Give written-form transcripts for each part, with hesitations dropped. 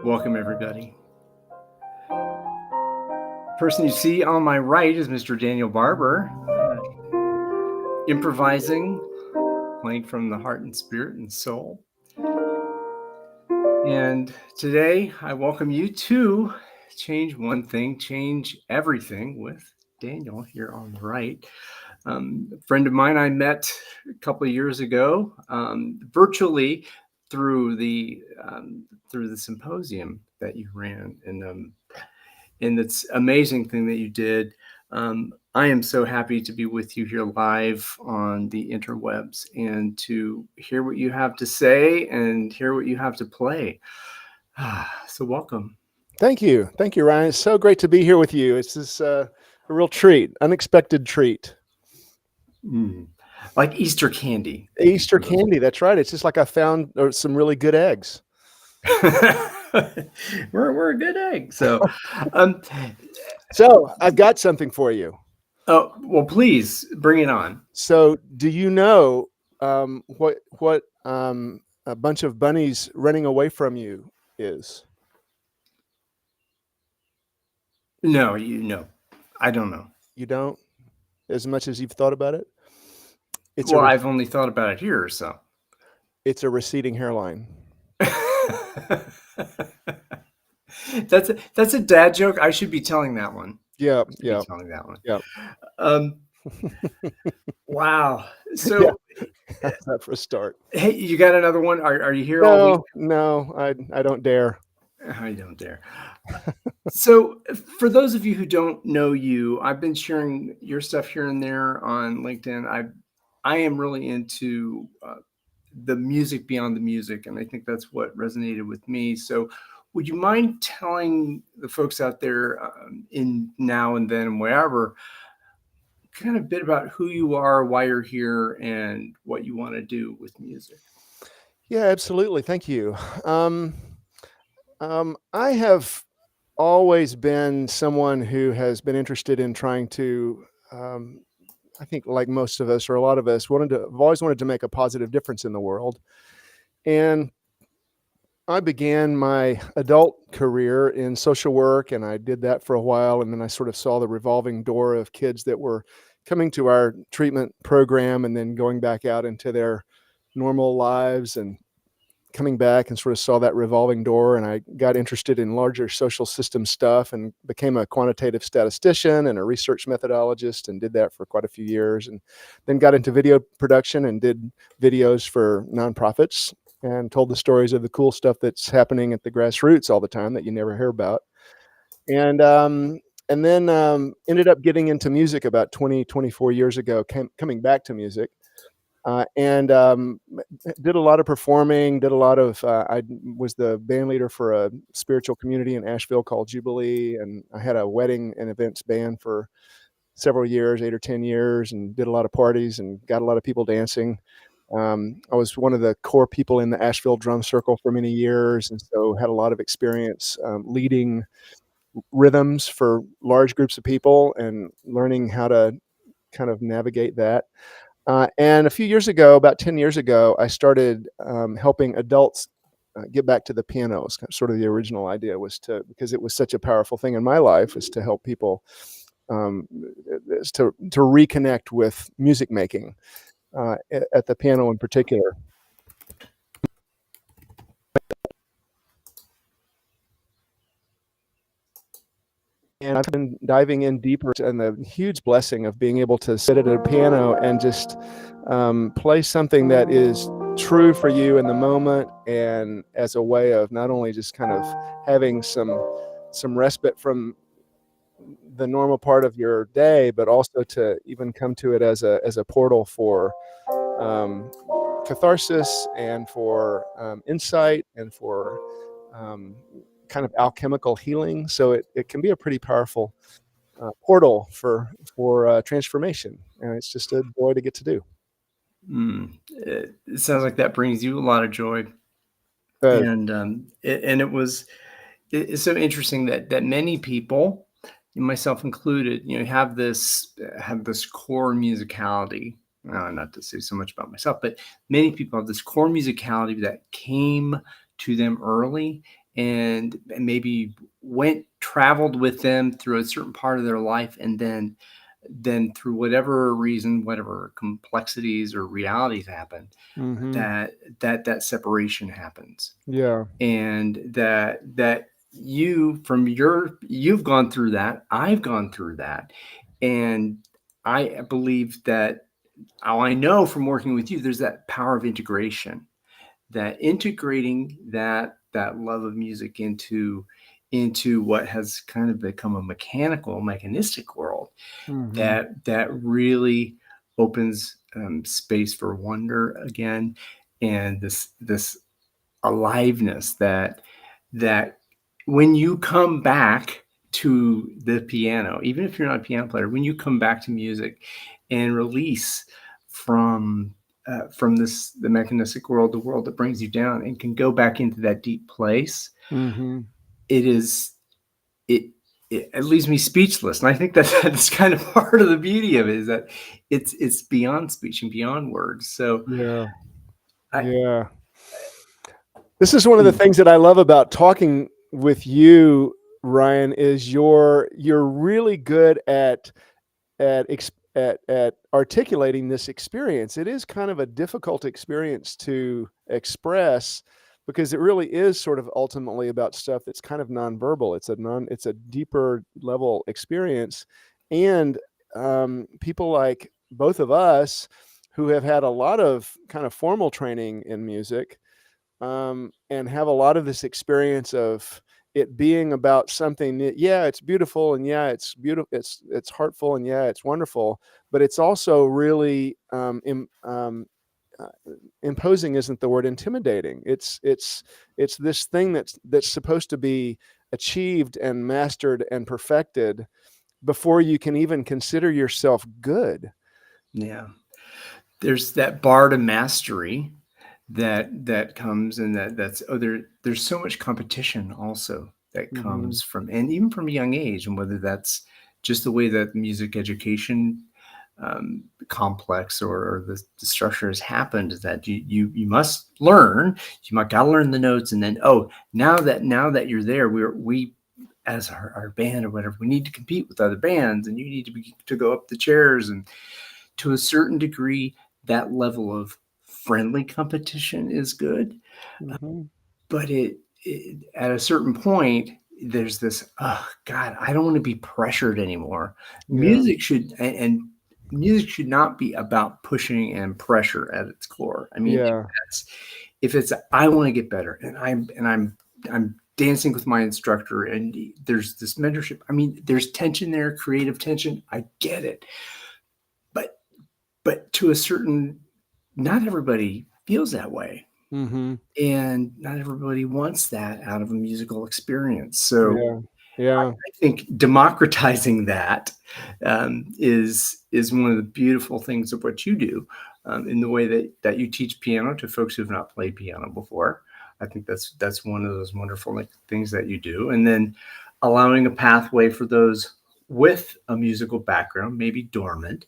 Welcome, everybody. The person you see on my right is Mr. Daniel Barber, improvising, playing from the heart and spirit and soul. And today I welcome you to Change One Thing, Change Everything with Daniel here on the right. A friend of mine I met a couple of years ago, virtually through the symposium that you ran, and it's amazing thing that you did. I am so happy to be with you here live on the interwebs and to hear what you have to say and hear what you have to play. So welcome. Thank you, Ryan. It's so great to be here with you. It's just a real treat, unexpected treat. Like Easter candy. Easter candy, that's right. It's just like I found some really good eggs. we're a good egg. So, so I've got something for you. Oh, well, please bring it on. So, do you know what a bunch of bunnies running away from you is? No, I don't know. You don't? As much as you've thought about it? I've only thought about it here or so. It's a receding hairline. That's a dad joke. I should be telling that one. Yeah. Telling that one. Yeah. Wow. So that's that for a start. Hey, you got another one? Are you here no, all week? No, I don't dare. I don't dare. So for those of you who don't know you, I've been sharing your stuff here and there on LinkedIn. I am really into the music beyond the music, and I think that's what resonated with me. So would you mind telling the folks out there in now and then and wherever kind of a bit about who you are, why you're here, and what you want to do with music? Yeah, absolutely. Thank you. I have always been someone who has been interested in trying to, I think like most of us or a lot of us, I've always wanted to make a positive difference in the world. And I began my adult career in social work, and I did that for a while. And then I sort of saw the revolving door of kids that were coming to our treatment program and then going back out into their normal lives and coming back, and sort of saw that revolving door. And I got interested in larger social system stuff and became a quantitative statistician and a research methodologist, and did that for quite a few years, and then got into video production and did videos for nonprofits and told the stories of the cool stuff that's happening at the grassroots all the time that you never hear about. And then ended up getting into music about 24 years ago, coming back to music. And did a lot of performing, I was the band leader for a spiritual community in Asheville called Jubilee. And I had a wedding and events band for several years, 8 or 10 years, and did a lot of parties and got a lot of people dancing. I was one of the core people in the Asheville drum circle for many years. And so had a lot of experience leading rhythms for large groups of people and learning how to kind of navigate that. And a few years ago, about 10 years ago, I started helping adults get back to the piano. It was sort of the original idea, was because it was such a powerful thing in my life, is to help people to reconnect with music making at the piano in particular. And I've been diving in deeper, and the huge blessing of being able to sit at a piano and just play something that is true for you in the moment, and as a way of not only just kind of having some respite from the normal part of your day, but also to even come to it as a portal for catharsis and for insight and for kind of alchemical healing. So it can be a pretty powerful portal for transformation, and it's just a joy to get to do. It sounds like that brings you a lot of joy, and it's so interesting that many people, myself included, have this core musicality. Not to say so much about myself, but many people have this core musicality that came to them early, and maybe traveled with them through a certain part of their life, and then through whatever reason, whatever complexities or realities happen, Mm-hmm. that separation happens, Yeah. and that you've gone through that, I've gone through that, and I believe that, I know from working with you, there's that power of integration, that integrating that love of music into what has kind of become a mechanistic world, Mm-hmm. that really opens space for wonder again, and this aliveness that when you come back to the piano, even if you're not a piano player, when you come back to music and release from the mechanistic world, the world that brings you down, and can go back into that deep place, Mm-hmm. it is it it leaves me speechless. And I think that that's kind of part of the beauty of it, is that it's beyond speech and beyond words. So Yeah. I Yeah. This is one of the things that I love about talking with you, Ryan, is you're really good at articulating this experience. It is kind of a difficult experience to express because it really is sort of ultimately about stuff that's kind of nonverbal. It's a deeper level experience, and people like both of us who have had a lot of kind of formal training in music, and have a lot of this experience of it being about something that, yeah, it's beautiful, and yeah, it's beautiful, it's heartful, and yeah, it's wonderful, but it's also really uh, imposing isn't the word, intimidating. It's this thing that's supposed to be achieved and mastered and perfected before you can even consider yourself good. Yeah, there's that bar to mastery that comes, and that's there's so much competition also that Mm-hmm. comes from, and even from a young age, and whether that's just the way that music education complex, or the structure has happened, is that you must learn, you might gotta learn the notes, and then, oh, now that you're there, we as our band or whatever, we need to compete with other bands, and you need to go up the chairs, and to a certain degree, that level of friendly competition is good. Mm-hmm. But it at a certain point, there's this, oh God, I don't want to be pressured anymore. Yeah. And music should not be about pushing and pressure at its core. I mean, Yeah. if it's I want to get better, and I'm dancing with my instructor, and there's this mentorship. I mean, there's tension there, creative tension. I get it. But to a certain, not everybody feels that way, Mm-hmm. and not everybody wants that out of a musical experience. So Yeah. Yeah. I think democratizing that is one of the beautiful things of what you do, in the way that you teach piano to folks who have not played piano before. I think that's one of those wonderful, like, things that you do, and then allowing a pathway for those with a musical background, maybe dormant,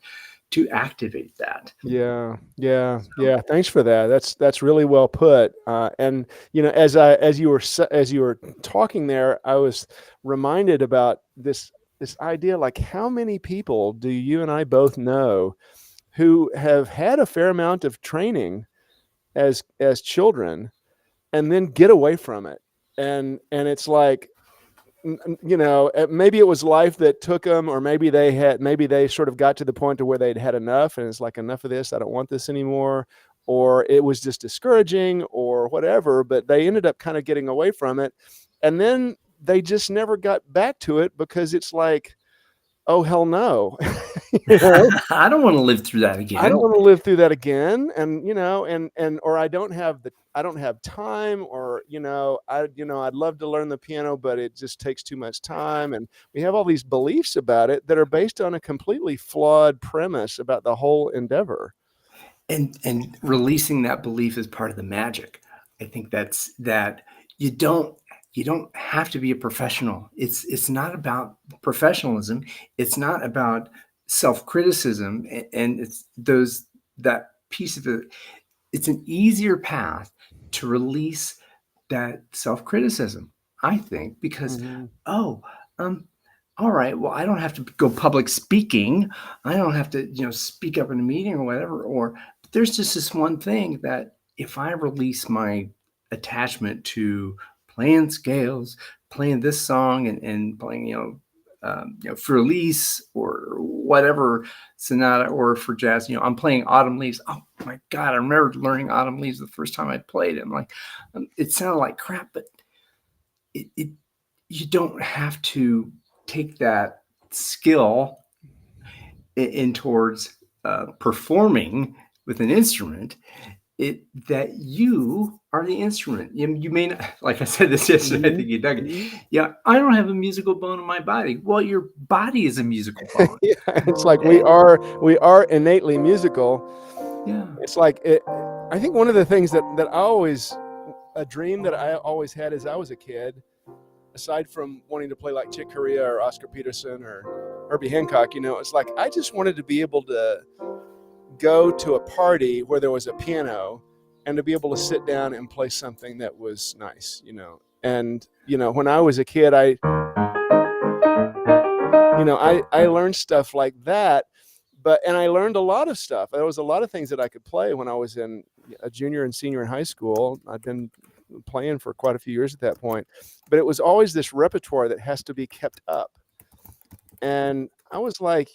to activate that. Yeah, yeah, So, yeah. Thanks for that. That's really well put. And as you were talking there, I was reminded about this idea. Like, how many people do you and I both know who have had a fair amount of training as children and then get away from it? And it's like, maybe it was life that took them, or maybe they sort of got to the point to where they'd had enough, and it's like, enough of this, I don't want this anymore, or it was just discouraging or whatever, but they ended up kind of getting away from it, and then they just never got back to it because it's like, oh, hell no. you know I don't want to live through that I don't again. want to live through that again. And, or I don't have time, or, I'd love to learn the piano, but it just takes too much time. And we have all these beliefs about it that are based on a completely flawed premise about the whole endeavor. And releasing that belief is part of the magic. I think that's that you don't you don't have to be a professional. It's not about professionalism. It's not about self-criticism, and it's those that piece of it. It's an easier path to release that self-criticism. I think, because, Mm-hmm. oh, um, all right, well, I don't have to go public speaking. I don't have to, speak up in a meeting or whatever. Or there's just this one thing that if I release my attachment to playing scales, playing this song and playing, for Elise or whatever sonata, or for jazz, I'm playing Autumn Leaves. Oh my God, I remember learning Autumn Leaves the first time I played it. I'm like, it sounded like crap, but it you don't have to take that skill in towards performing with an instrument. It that you are the instrument. You may not, like I said this yesterday. I Mm-hmm. think you dug it. Mm-hmm. Yeah, I don't have a musical bone in my body. Well, your body is a musical bone. Yeah, it's like we And are innately musical. yeah, It's like I think one of the things that I always, a dream that I always had as I was a kid, aside from wanting to play like Chick Corea or Oscar Peterson or Herbie Hancock, it's like I just wanted to be able to go to a party where there was a piano and to be able to sit down and play something that was nice. And when I was a kid, I learned stuff like that. And I learned a lot of stuff. There was a lot of things that I could play when I was in a junior and senior in high school. I'd been playing for quite a few years at that point, but it was always this repertoire that has to be kept up. And I was like,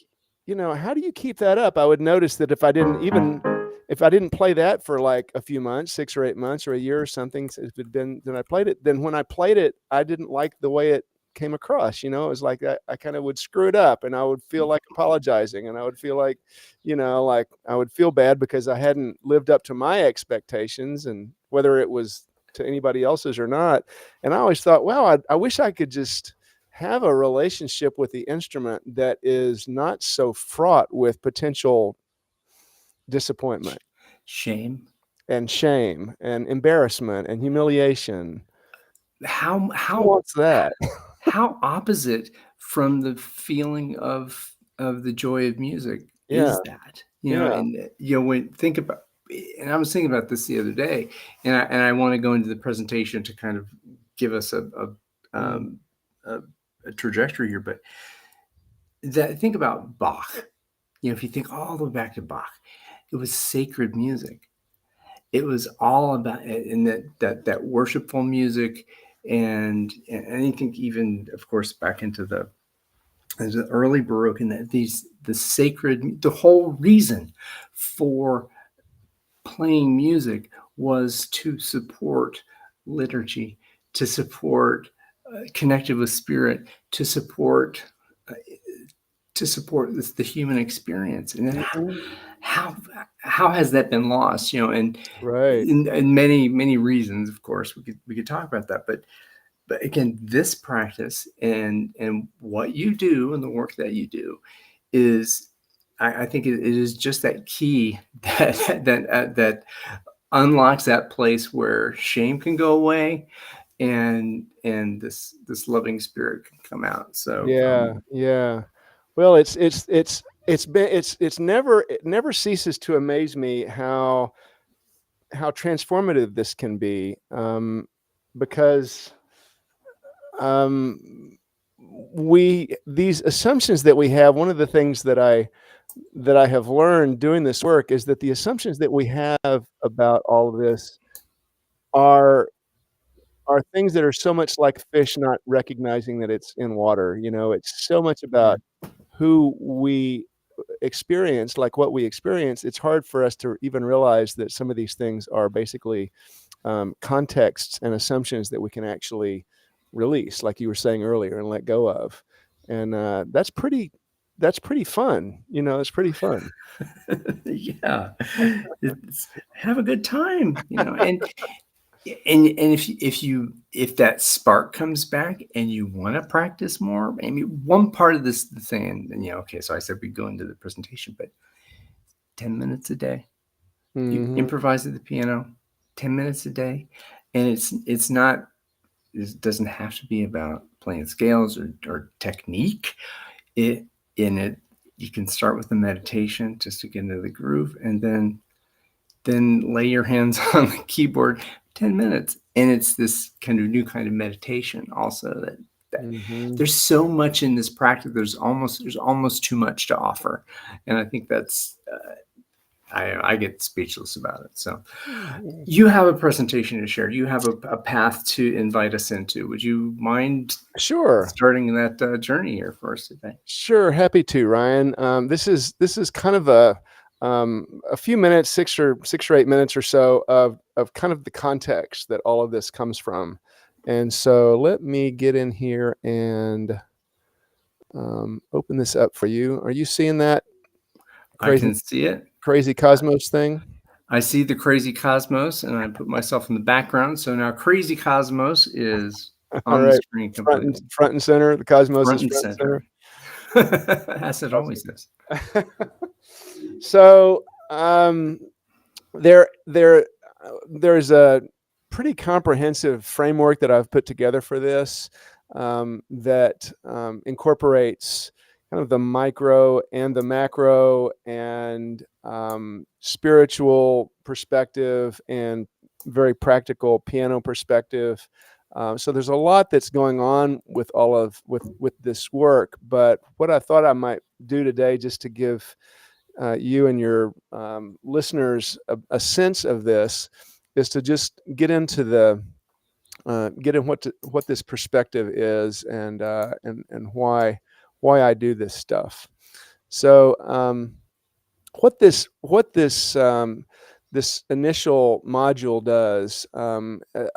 how do you keep that up? I would notice that if I didn't play that for like a few months, 6 or 8 months or a year or something, if it'd been, then I played it. Then when I played it, I didn't like the way it came across. It was like I kind of would screw it up, and I would feel like apologizing, and I would feel like, like I would feel bad because I hadn't lived up to my expectations, and whether it was to anybody else's or not. And I always thought, wow, I wish I could just have a relationship with the instrument that is not so fraught with potential disappointment shame. and shame and embarrassment and humiliation. How Who wants that? how opposite from the feeling of the joy of music Yeah, is that? yeah. And when think about, and I was thinking about this the other day, and I want to go into the presentation to kind of give us Mm. um, a, a trajectory here, but think about Bach. If you think all the way back to Bach, it was sacred music. It was all about, and that worshipful music, and I think even, of course, back into the early Baroque, and the sacred, the whole reason for playing music was to support liturgy, to support connected with spirit, to support uh, the human experience. And then Mhm. how how has that been lost? And Right. in many reasons, of course, we could talk about that. But again, this practice and what you do and the work that you do is, I think it is just that key that unlocks that place where shame can go away, and this loving spirit can come out. So Yeah, yeah. Well, it never ceases to amaze me how transformative this can be, because these assumptions that we have. One of the things that I have learned doing this work is that the assumptions that we have about all of this are things that are so much like fish not recognizing that it's in water. It's so much about who we experience, like what we experience. It's hard for us to even realize that some of these things are basically contexts and assumptions that we can actually release, like you were saying earlier, and let go of. And that's pretty fun. It's pretty fun. yeah, have a good time, and if that spark comes back and you want to practice more. I mean, one part of this thing, and okay, so I said we go into the presentation, but 10 minutes a day, you Hmm. improvise at the piano, 10 minutes a day. And it's not, it doesn't have to be about playing scales or technique. It in it You can start with the meditation just to get into the groove, and then lay your hands on the keyboard, 10 minutes. And it's this kind of new kind of meditation also that Mhm. there's so much in this practice. There's almost too much to offer. And I think that's, I get speechless about it. So Mhm. you have a presentation to share. You have a path to invite us into. Would you mind Sure. starting that journey here for us today? Sure, happy to, Ryan. This is kind of a few minutes, 6 or 8 minutes or so of kind of the context that all of this comes from. And so let me get in here and open this up for you. Are you seeing that I crazy can see it. crazy cosmos thing? I see the crazy cosmos, and I put myself in the background. So now crazy cosmos is All on the right, screen front and completely, front and center. The cosmos front is and front and center, center. as it always is. So there's a pretty comprehensive framework that I've put together for this that incorporates kind of the micro and the macro and spiritual perspective and very practical piano perspective. So there's a lot that's going on with with this work. But what I thought I might do today, just to give you and your listeners a sense of this, is to just get into get in what this perspective is and why I do this stuff. So this initial module does,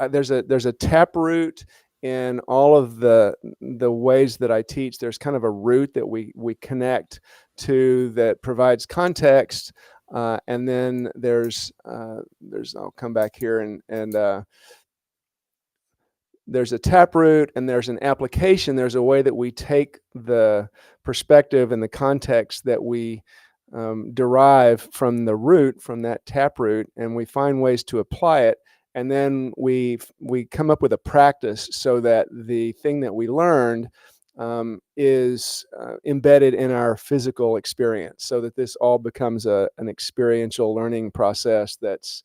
there's a tap root in all of the ways that I teach. There's kind of a root that we connect to that provides context, and then there's I'll come back here and there's a taproot and there's an application. There's a way that we take the perspective and the context that we derive from the root, from that taproot, and we find ways to apply it. And then we come up with a practice so that the thing that we learned is embedded in our physical experience, so that this all becomes an experiential learning process that's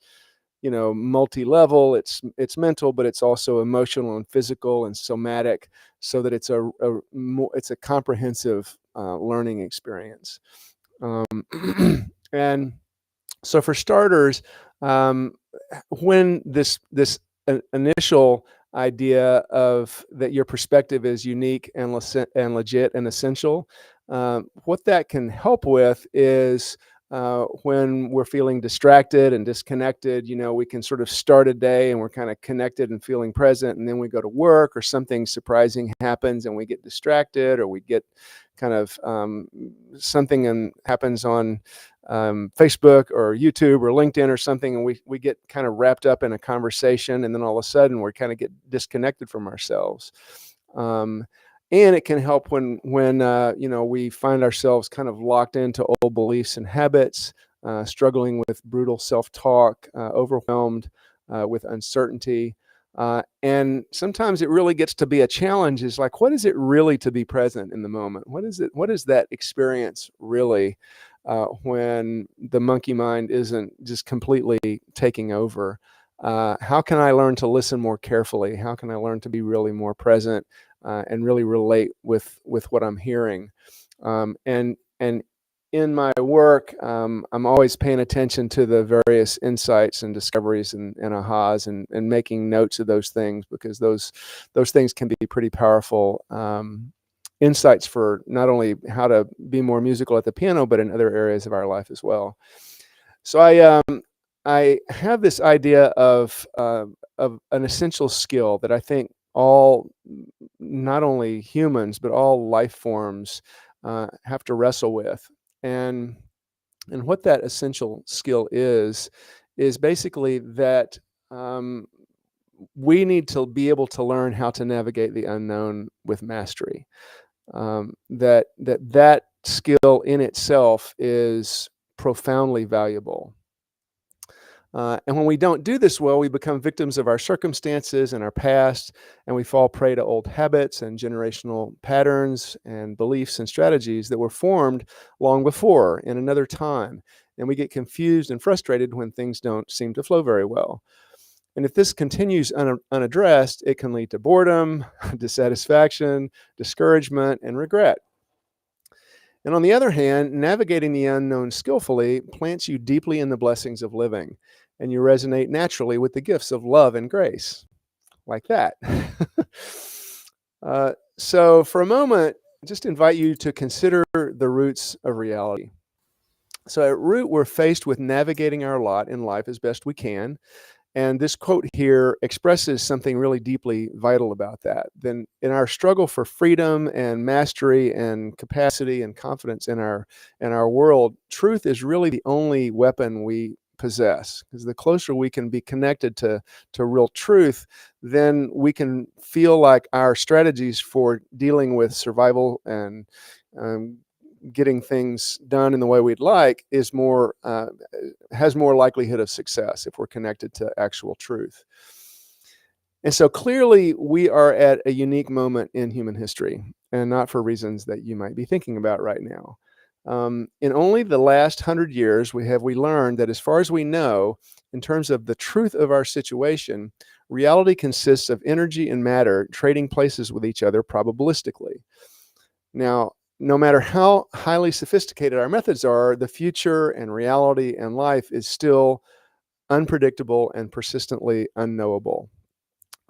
multi-level. It's mental, but it's also emotional and physical and somatic, so that it's a comprehensive learning experience. And so for starters, when this initial idea of that your perspective is unique and legit and essential, what that can help with is when we're feeling distracted and disconnected, we can sort of start a day and we're kind of connected and feeling present, and then we go to work or something surprising happens and we get distracted, or we get kind of something happens on Facebook or YouTube or LinkedIn or something, and we get kind of wrapped up in a conversation, and then all of a sudden we kind of get disconnected from ourselves. And it can help when we find ourselves kind of locked into old beliefs and habits, struggling with brutal self-talk, overwhelmed with uncertainty. And sometimes it really gets to be a challenge. Is like, what is it really to be present in the moment? What is it? What is that experience really when the monkey mind isn't just completely taking over? How can I learn to listen more carefully? How can I learn to be really more present and really relate with what I'm hearing? And in my work, I'm always paying attention to the various insights and discoveries and ahas, and making notes of those things, because those things can be pretty powerful insights for not only how to be more musical at the piano, but in other areas of our life as well. So I have this idea of an essential skill that I think all, not only humans, but all life forms have to wrestle with. And what that essential skill is basically that we need to be able to learn how to navigate the unknown with mastery. That skill in itself is profoundly valuable. And when we don't do this well, we become victims of our circumstances and our past, and we fall prey to old habits and generational patterns and beliefs and strategies that were formed long before in another time. And we get confused and frustrated when things don't seem to flow very well. And if this continues unaddressed, it can lead to boredom, dissatisfaction, discouragement, and regret. And on the other hand, navigating the unknown skillfully plants you deeply in the blessings of living, and you resonate naturally with the gifts of love and grace, like that. So, for a moment, I just invite you to consider the roots of reality. So, at root, we're faced with navigating our lot in life as best we can. And this quote here expresses something really deeply vital about that. Then, in our struggle for freedom and mastery and capacity and confidence in our world, truth is really the only weapon we possess. Because the closer we can be connected to real truth, then we can feel like our strategies for dealing with survival and getting things done in the way we'd like is more has more likelihood of success if we're connected to actual truth. And so clearly we are at a unique moment in human history, and not for reasons that you might be thinking about right now. In only the last 100 years, we learned that as far as we know, in terms of the truth of our situation, reality consists of energy and matter trading places with each other probabilistically. Now, no matter how highly sophisticated our methods are, the future and reality and life is still unpredictable and persistently unknowable.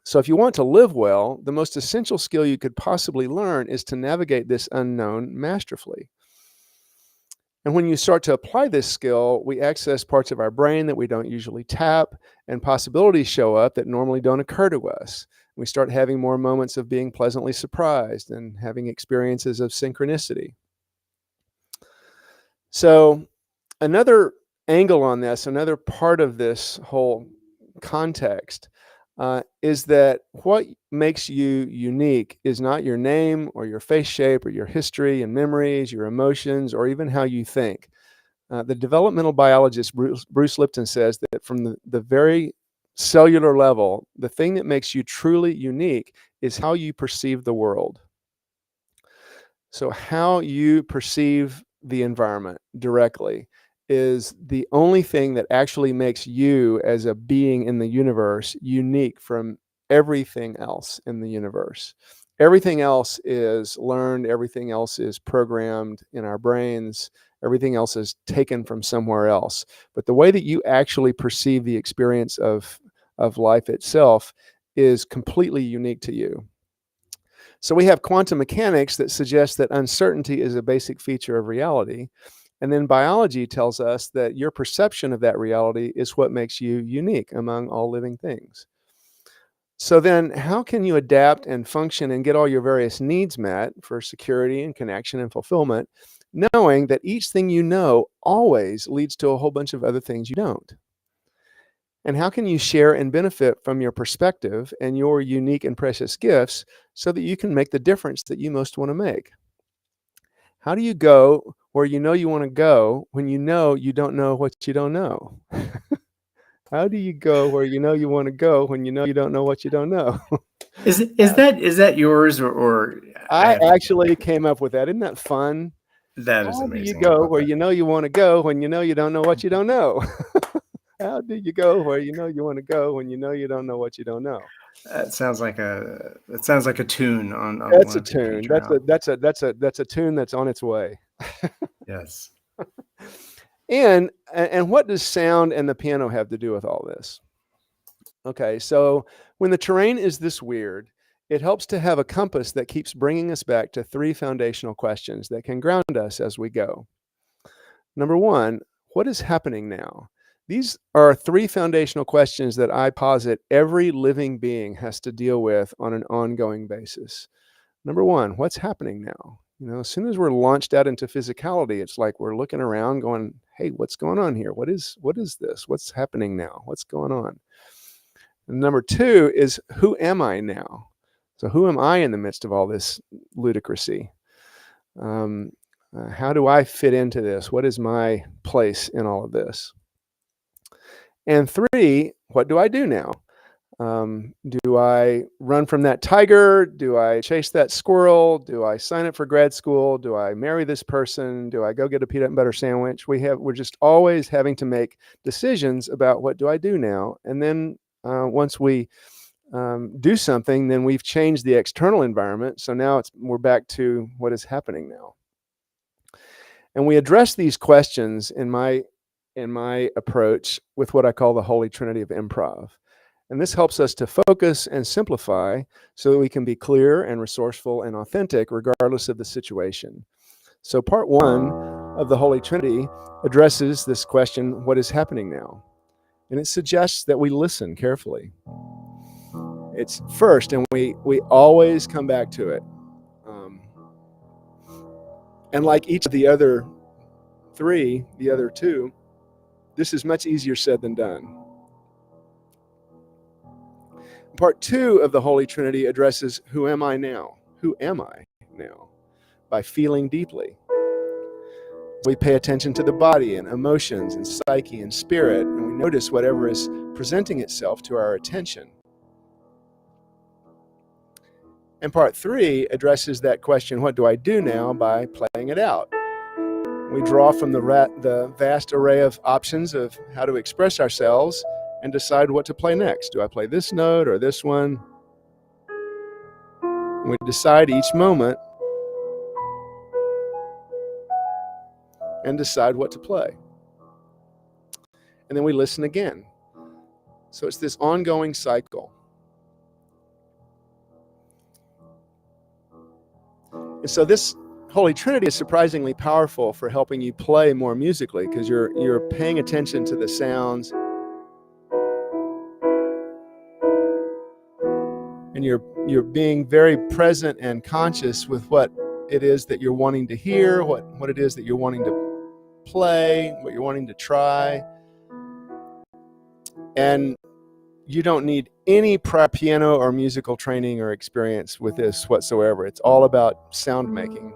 So if you want to live well, the most essential skill you could possibly learn is to navigate this unknown masterfully. And when you start to apply this skill, we access parts of our brain that we don't usually tap, and possibilities show up that normally don't occur to us. We start having more moments of being pleasantly surprised and having experiences of synchronicity. So another angle on this, another part of this whole context, is that what makes you unique is not your name or your face shape or your history and memories, your emotions, or even how you think. The developmental biologist Bruce Lipton says that from the very cellular level, the thing that makes you truly unique is how you perceive the world. So how you perceive the environment directly is the only thing that actually makes you as a being in the universe unique from everything else in the universe. Everything else is learned, everything else is programmed in our brains, everything else is taken from somewhere else. But the way that you actually perceive the experience of life itself is completely unique to you. So we have quantum mechanics that suggest that uncertainty is a basic feature of reality. And then biology tells us that your perception of that reality is what makes you unique among all living things. So then how can you adapt and function and get all your various needs met for security and connection and fulfillment, knowing that each thing you know always leads to a whole bunch of other things you don't? And how can you share and benefit from your perspective and your unique and precious gifts so that you can make the difference that you most want to make? How do you go where you know you want to go when you know you don't know what you don't know? How do you go where you know you want to go when you know you don't know what you don't know? Is that yours or I I have to, actually came up with that. Isn't that fun? that is How do you amazing. I go love where that. you know you want to go when you know you don't know what you don't know? How do you go where you know you want to go when you know you don't know what you don't know? That sounds like a tune on That's one a of your tune. future albums. That's a tune that's on its way. Yes. And what does sound and the piano have to do with all this? Okay, so when the terrain is this weird, it helps to have a compass that keeps bringing us back to three foundational questions that can ground us as we go. Number one, what is happening now? These are three foundational questions that I posit every living being has to deal with on an ongoing basis. Number one, what's happening now? As soon as we're launched out into physicality, it's like we're looking around going, hey, what's going on here? What is this? What's happening now? What's going on? And number two is, who am I now? So who am I in the midst of all this ludicrousy? How do I fit into this? What is my place in all of this? And three, what do I do now? Do I run from that tiger? Do I chase that squirrel? Do I sign up for grad school? Do I marry this person? Do I go get a peanut and butter sandwich? We're just always having to make decisions about what do I do now? And then once we do something, then we've changed the external environment. So now we're back to what is happening now. And we address these questions in my approach with what I call the Holy Trinity of improv. And this helps us to focus and simplify so that we can be clear and resourceful and authentic regardless of the situation. So part one of the Holy Trinity addresses this question, what is happening now? And it suggests that we listen carefully. It's first, and we always come back to it. And like each of the other two, this is much easier said than done. Part two of the Holy Trinity addresses who am I now? Who am I now? By feeling deeply. We pay attention to the body and emotions and psyche and spirit, and we notice whatever is presenting itself to our attention. And part three addresses that question, what do I do now, by playing it out. We draw from the vast array of options of how to express ourselves and decide what to play next. Do I play this note or this one? And we decide each moment and decide what to play. And then we listen again. So it's this ongoing cycle. And so this Holy Trinity is surprisingly powerful for helping you play more musically, because you're paying attention to the sounds, and you're being very present and conscious with what it is that you're wanting to hear, what it is that you're wanting to play, what you're wanting to try. And you don't need any prior piano or musical training or experience with this whatsoever. It's all about sound making.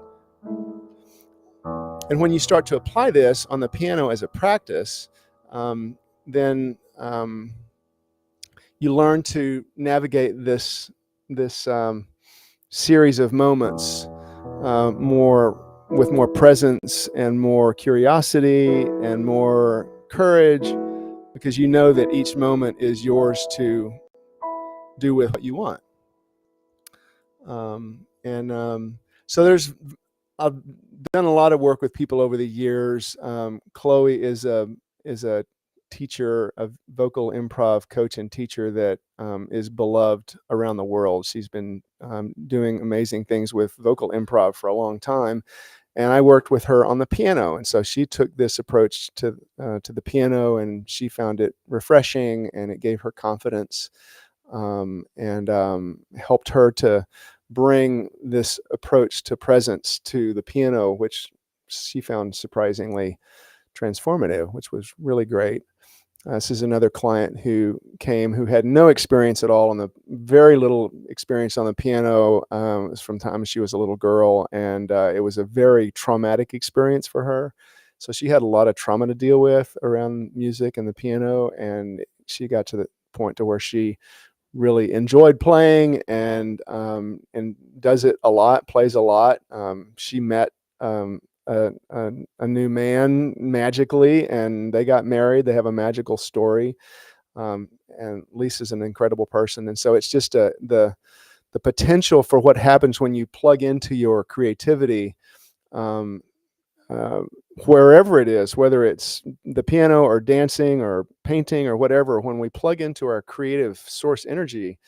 And when you start to apply this on the piano as a practice, then you learn to navigate this series of moments with more presence and more curiosity and more courage, because you know that each moment is yours to do with what you want. So I've done a lot of work with people over the years. Chloe is a teacher, a vocal improv coach and teacher that is beloved around the world. She's been doing amazing things with vocal improv for a long time. And I worked with her on the piano. And so she took this approach to the piano, and she found it refreshing, and it gave her confidence, and helped her to bring this approach to presence to the piano, which she found surprisingly transformative, which was really great. This is another client who came who had no experience at all, very little experience on the piano. It was from the time she was a little girl, and it was a very traumatic experience for her. So she had a lot of trauma to deal with around music and the piano, and she got to the point to where she really enjoyed playing and does it a lot, plays a lot. She met a new man magically, and they got married. They have a magical story, and Lisa's an incredible person. And so it's just the potential for what happens when you plug into your creativity, wherever it is, whether it's the piano or dancing or painting or whatever. When we plug into our creative source energy,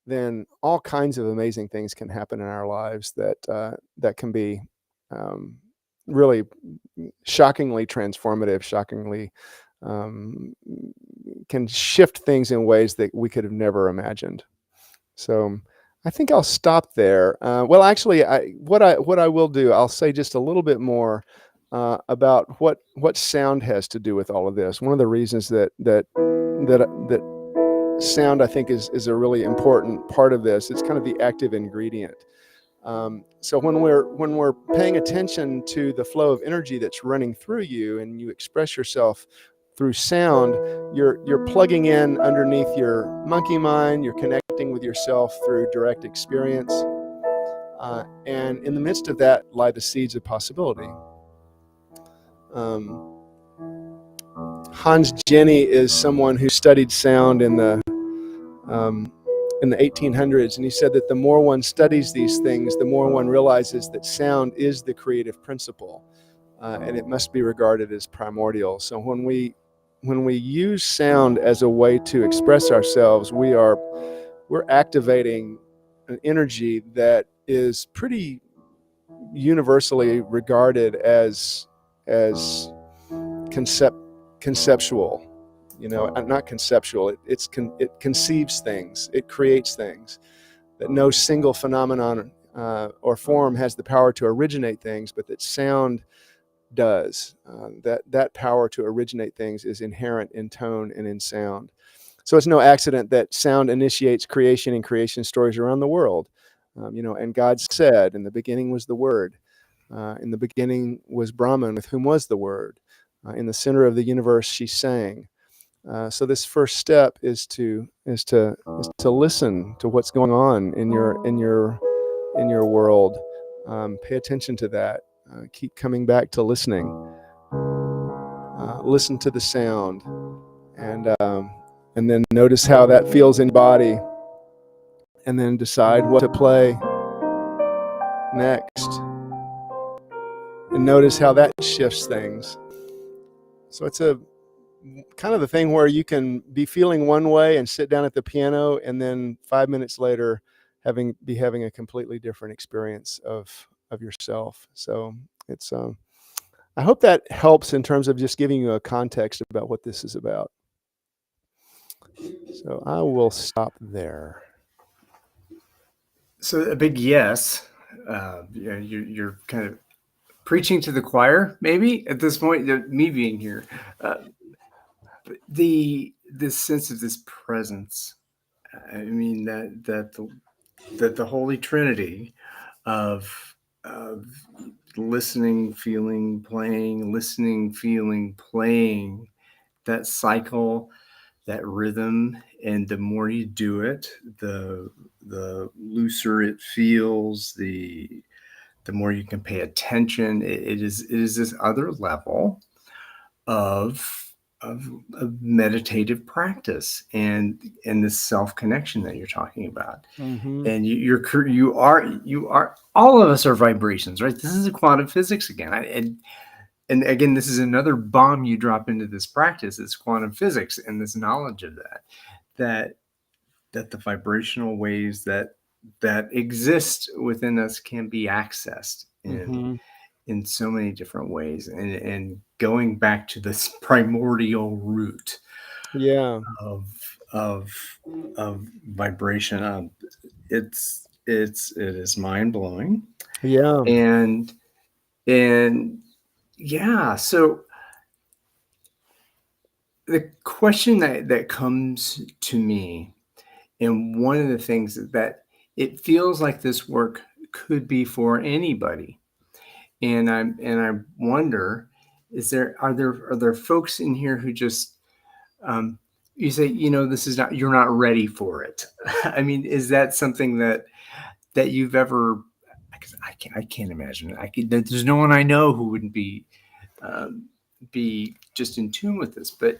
then all kinds of amazing things can happen in our lives that can be really shockingly transformative, shockingly can shift things in ways that we could have never imagined. So I think I'll stop there. Well, actually, what I will do, I'll say just a little bit more about what sound has to do with all of this. One of the reasons that sound, I think, is a really important part of this. It's kind of the active ingredient. So when we're paying attention to the flow of energy that's running through you, and you express yourself through sound, you're plugging in underneath your monkey mind. You're connecting with yourself through direct experience, and in the midst of that lie the seeds of possibility. Hans Jenny is someone who studied sound in the in the 1800s, and he said that the more one studies these things, the more one realizes that sound is the creative principle, and it must be regarded as primordial. So when we use sound as a way to express ourselves, we're activating an energy that is pretty universally regarded as conceptual. Not conceptual. It conceives things. It creates things. That no single phenomenon or form has the power to originate things, but that sound does. That power to originate things is inherent in tone and in sound. So it's no accident that sound initiates creation and creation stories around the world. And God said, "In the beginning was the Word. In the beginning was Brahman, with whom was the Word. In the center of the universe, she sang." So this first step is to listen to what's going on in your world. Pay attention to that. Keep coming back to listening. Listen to the sound, and then notice how that feels in your body, and then decide what to play next, and notice how that shifts things. So it's a kind of the thing where you can be feeling one way and sit down at the piano, and then 5 minutes later having a completely different experience of yourself. So it's I hope that helps in terms of just giving you a context about what this is about. So I will stop there. So a big yes. You're kind of preaching to the choir, maybe at this point. Me being here, this sense of this presence. I mean that the Holy Trinity of listening, feeling, playing, listening, feeling, playing. That cycle, that rhythm, and the more you do it, the looser it feels, the more you can pay attention. It is this other level of meditative practice and this self connection that you're talking about. Mm-hmm. And you are all of us are vibrations, right? This is a quantum physics again. And again, this is another bomb you drop into this practice. It's quantum physics and this knowledge of that the vibrational waves that exist within us can be accessed Mm-hmm. in so many different ways. And going back to this primordial root Yeah. of vibration, it is mind blowing. Yeah. And yeah, so the question that comes to me, and one of the things that it feels like this work could be for anybody, and I wonder, are there folks in here who just you say, this is not, you're not ready for it. I mean, is that something that you've ever? Because I can't imagine it. There's no one I know who wouldn't be just in tune with this. But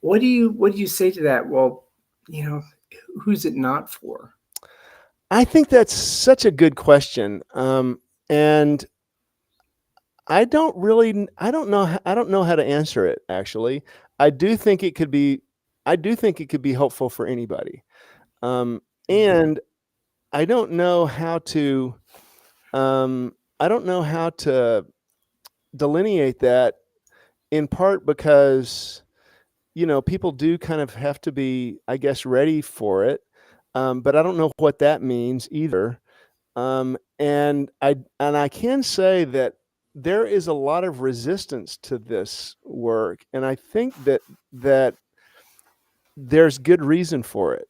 what do you say to that? Well, who's it not for? I think that's such a good question, and I don't know how to answer it. Actually, I do think it could be helpful for anybody, and I don't know how to delineate that, in part because people do kind of have to be, I guess, ready for it, but I don't know what that means either. And I can say that there is a lot of resistance to this work, and I think that there's good reason for it.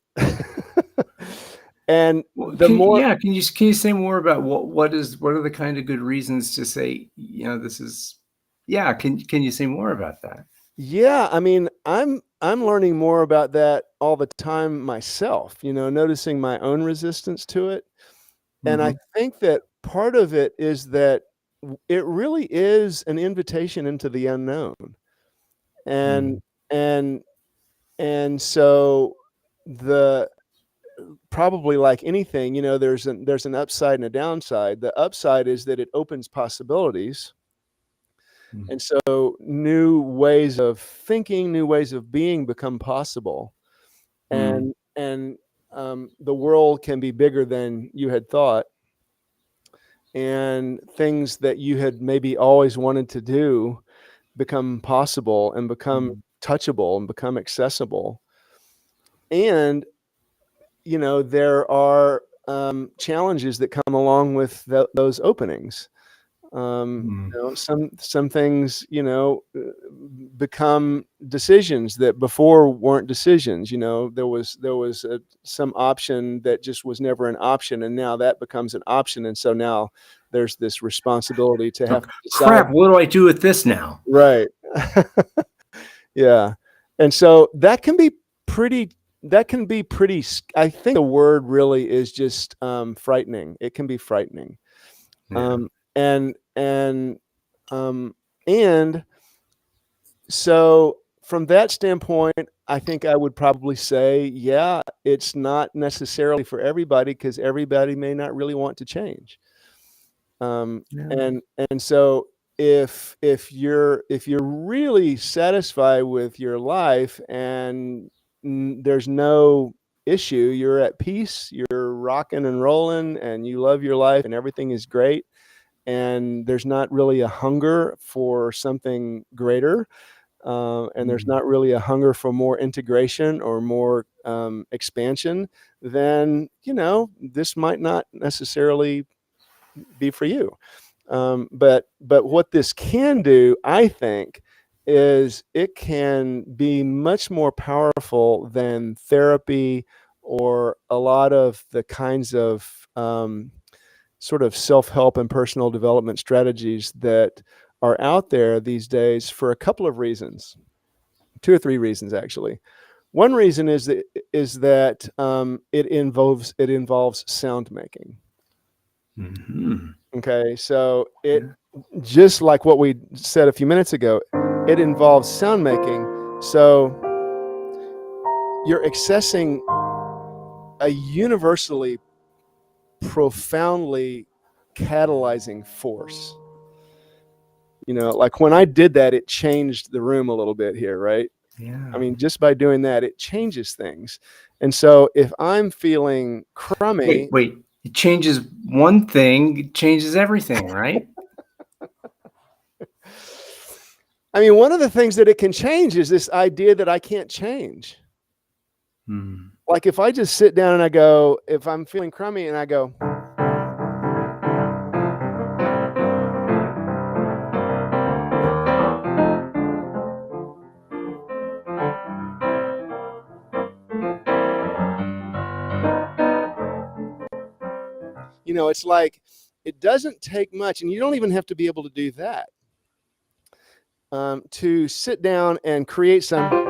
And Well, the more can you say more about what are the kind of good reasons to say, this is, yeah, can you say more about that? Yeah, I mean, I'm learning more about that all the time myself, noticing my own resistance to it. And I Mm-hmm. think that part of it is that it really is an invitation into the unknown. And Mm-hmm. and so the probably like anything, there's an upside and a downside. The upside is that it opens possibilities. Mm. And so new ways of thinking, new ways of being become possible. Mm. And the world can be bigger than you had thought. And things that you had maybe always wanted to do become possible and become Mm. touchable and become accessible. And there are challenges that come along with those openings. Mm. Some things become decisions that before weren't decisions. There was some option that just was never an option, and now that becomes an option. And so now there's this responsibility to have So, to decide. crap, what do I do with this now? Right. Yeah. And so that can be pretty, I think the word really is just frightening. It can be frightening. Yeah. And um, and so from that standpoint, I think I would probably say, yeah, it's not necessarily for everybody, because everybody may not really want to change. Yeah. And so if you're really satisfied with your life and there's no issue, you're at peace, you're rocking and rolling, and you love your life, and everything is great, and there's not really a hunger for something greater, and there's Mm. not really a hunger for more integration or more expansion, then this might not necessarily be for you. But what this can do, I think, is it can be much more powerful than therapy or a lot of the kinds of sort of self-help and personal development strategies that are out there these days, for a couple of reasons, 2 or 3 reasons actually. One reason is that it involves sound making. Mm-hmm. Okay, so it, Yeah. just like what we said a few minutes ago, it involves sound making. So you're accessing a universally profoundly catalyzing force. Like when I did that, it changed the room a little bit here, right? Yeah. I mean, just by doing that, it changes things. And so if I'm feeling crummy, Wait. It changes one thing, it changes everything, right? I mean, one of the things that it can change is this idea that I can't change. Mm. Like if I just sit down and I go, if I'm feeling crummy and I go, it's like, it doesn't take much, and you don't even have to be able to do that, to sit down and create some.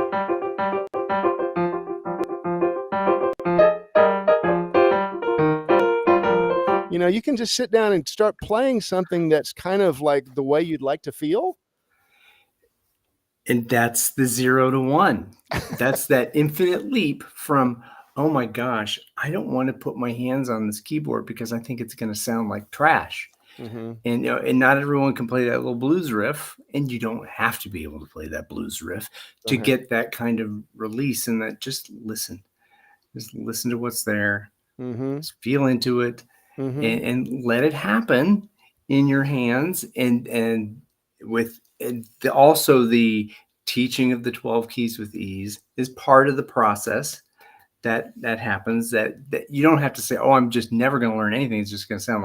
You can just sit down and start playing something that's kind of like the way you'd like to feel. And that's the 0 to 1. That's that infinite leap from, oh my gosh, I don't want to put my hands on this keyboard because I think it's going to sound like trash. Mm-hmm. And and not everyone can play that little blues riff, and you don't have to be able to play that blues riff to Okay. get that kind of release. And that just listen to what's there, Mm-hmm. just feel into it, Mm-hmm. and let it happen in your hands. And with also the teaching of the 12 keys with ease is part of the process that happens, that you don't have to say, oh, I'm just never going to learn anything, it's just going to sound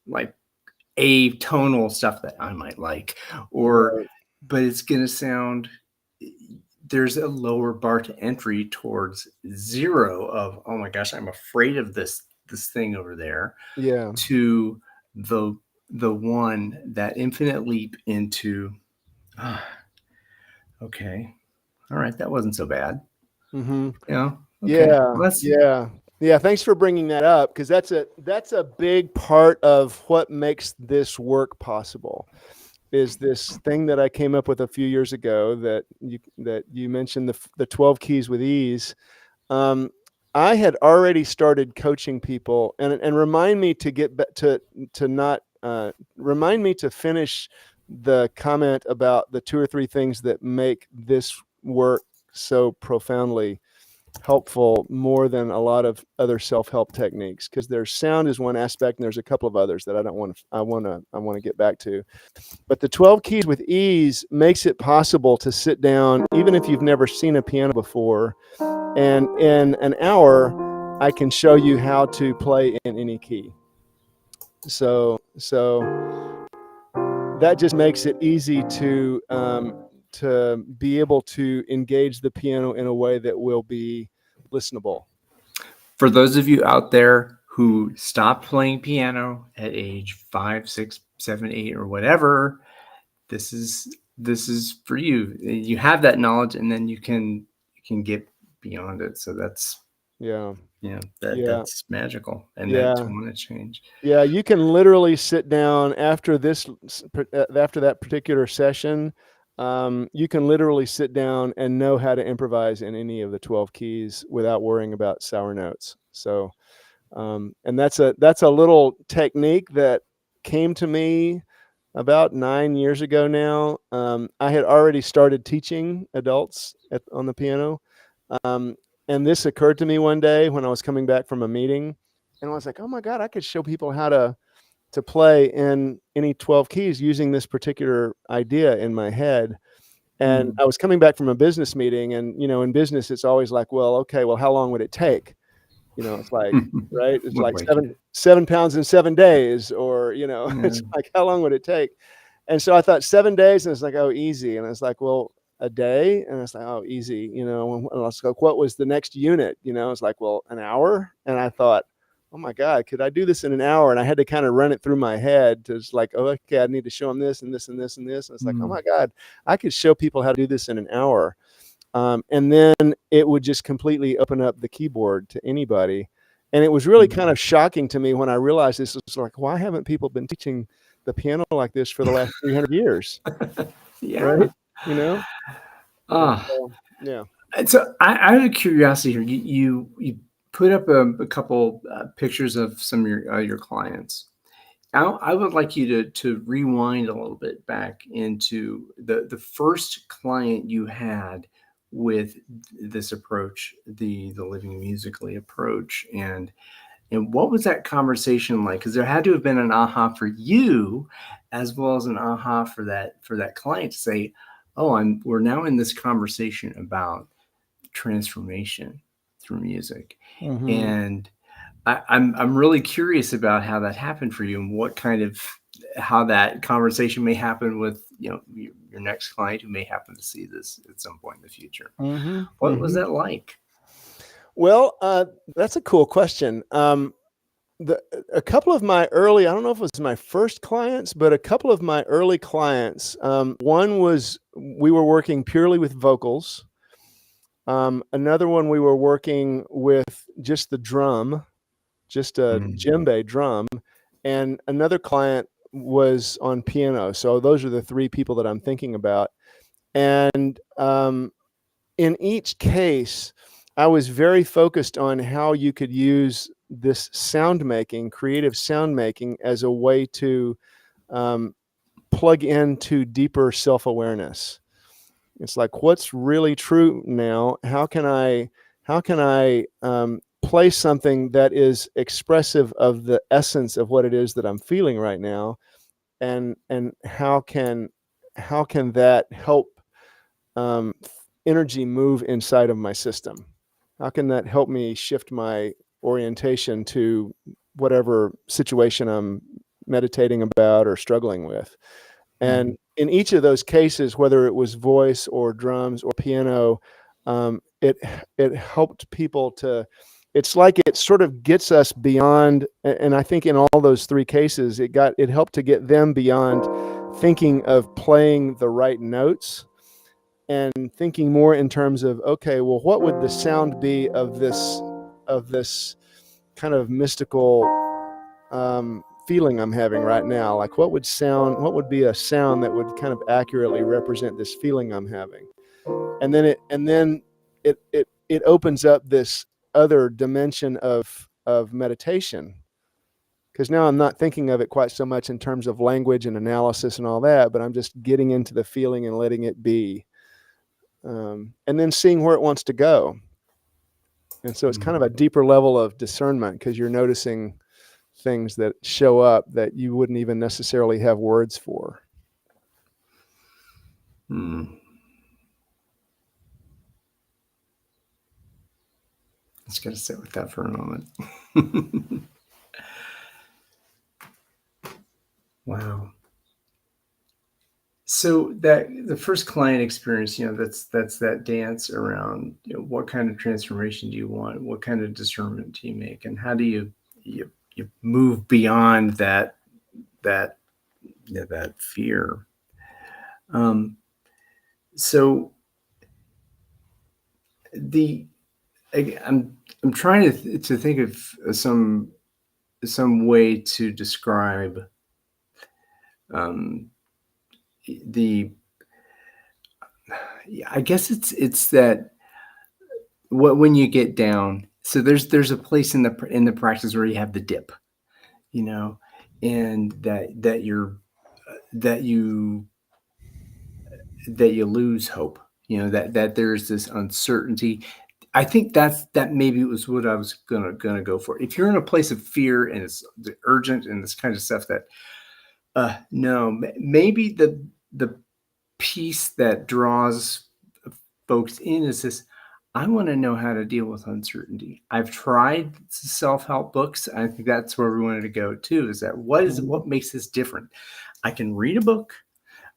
like atonal stuff that I might like, or Right. but it's going to sound, there's a lower bar to entry towards 0 of, oh my gosh, I'm afraid of this thing over there, Yeah. to the one, that infinite leap into, okay, all right, that wasn't so bad. Mm-hmm. Okay, Yeah. let's. Yeah. Thanks for bringing that up, because that's a big part of what makes this work possible. Is this thing that I came up with a few years ago that you mentioned, the 12 keys with ease. I had already started coaching people, and remind me to get to not remind me to finish the comment about the 2 or 3 things that make this work so profoundly helpful more than a lot of other self-help techniques, because there's sound is one aspect, and there's a couple of others that I want to get back to. But the 12 keys with ease makes it possible to sit down, even if you've never seen a piano before, and in an hour, I can show you how to play in any key. So that just makes it easy to be able to engage the piano in a way that will be listenable. For those of you out there who stopped playing piano at age 5, 6, 7, 8, or whatever, this is for you. You have that knowledge, and then you can get beyond it. So that's that's magical, and that's want to change. Yeah, you can literally sit down after that particular session. You can literally sit down and know how to improvise in any of the 12 keys without worrying about sour notes. So, and that's a little technique that came to me about 9 years ago now. I had already started teaching adults on the piano. And this occurred to me one day when I was coming back from a meeting, and I was like, oh my God, I could show people how to play in any 12 keys using this particular idea in my head. And I was coming back from a business meeting, and, in business, it's always like, well, okay, well, how long would it take? It's like, right. It's like 7 pounds in 7 days, or, it's like, how long would it take? And so I thought 7 days, and it's like, oh, easy. And it's like, well, a day. And it's like, oh, easy. And I was like, what was the next unit? It's like, well, an hour. And I thought, oh my God, could I do this in an hour? And I had to kind of run it through my head to just like, oh, okay, I need to show them this and this and this and this. And it's like, oh my God, I could show people how to do this in an hour. And then it would just completely open up the keyboard to anybody. And it was really kind of shocking to me when I realized this. Was like, why haven't people been teaching the piano like this for the last 300 years? Right? Yeah. So I have a curiosity here. You put up a couple pictures of some of your clients. I would like you to rewind a little bit back into the first client you had with this approach, the living musically approach, and what was that conversation like? Because there had to have been an aha for you, as well as an aha for that client to say, "Oh, we're now in this conversation about transformation through music," and I'm really curious about how that happened for you, and what kind of how that conversation may happen with your next client who may happen to see this at some point in the future. What was that like? Well, that's a cool question. A couple of my early, I don't know if it was my first clients, but a couple of my early clients, one was we were working purely with vocals. Another one we were working with just the drum, just a djembe drum, and another client was on piano. So those are the 3 people that I'm thinking about. And in each case, I was very focused on how you could use this creative sound making, as a way to plug into deeper self-awareness. It's like, what's really true now? How can I play something that is expressive of the essence of what it is that I'm feeling right now, and how can that help energy move inside of my system? How can that help me shift my orientation to whatever situation I'm meditating about or struggling with? And in each of those cases, whether it was voice or drums or piano, it helped people to, it's like it sort of gets us beyond, and I think in all those 3 cases, it helped to get them beyond thinking of playing the right notes, and thinking more in terms of, okay, well, what would the sound be of this kind of mystical feeling I'm having right now? Like, what would be a sound that would kind of accurately represent this feeling I'm having? And then it it opens up this other dimension of meditation, because now I'm not thinking of it quite so much in terms of language and analysis and all that, but I'm just getting into the feeling and letting it be, and then seeing where it wants to go. And so it's kind of a deeper level of discernment, because you're noticing things that show up that you wouldn't even necessarily have words for. Just got to sit with that for a moment. Wow. So that the first client experience, that's that dance around, what kind of transformation do you want? What kind of discernment do you make? And how do you move beyond that fear? So I'm trying to think of some way to describe I guess it's that when you get down. So there's a place in the practice where you have the dip, and that you lose hope, that there's this uncertainty. I think that maybe was what I was gonna go for. If you're in a place of fear and it's urgent and this kind of stuff, that no, maybe the piece that draws folks in is this: I want to know how to deal with uncertainty. I've tried self-help books. I think that's where we wanted to go too, is that what makes this different? I can read a book,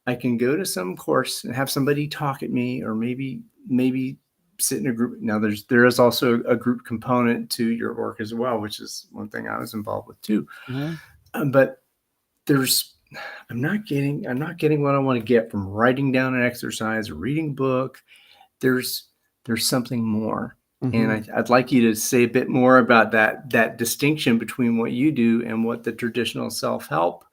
I can go to some course and have somebody talk at me, or maybe sit in a group. Now there is also a group component to your work as well, which is one thing I was involved with too. But I'm not getting what I want to get from writing down an exercise or reading a book. There's something more. And I'd like you to say a bit more about that distinction between what you do and what the traditional self-help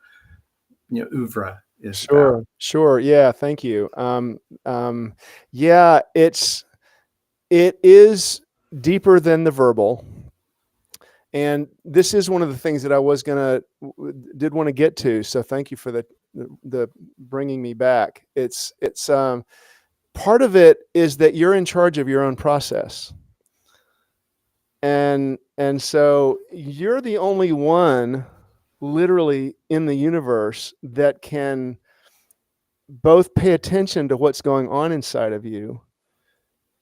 oeuvre is about. Sure. Yeah. Thank you. Yeah, it is deeper than the verbal. And this is one of the things that I did want to get to. So thank you for the bringing me back. It's part of it is that you're in charge of your own process. And so you're the only one literally in the universe that can both pay attention to what's going on inside of you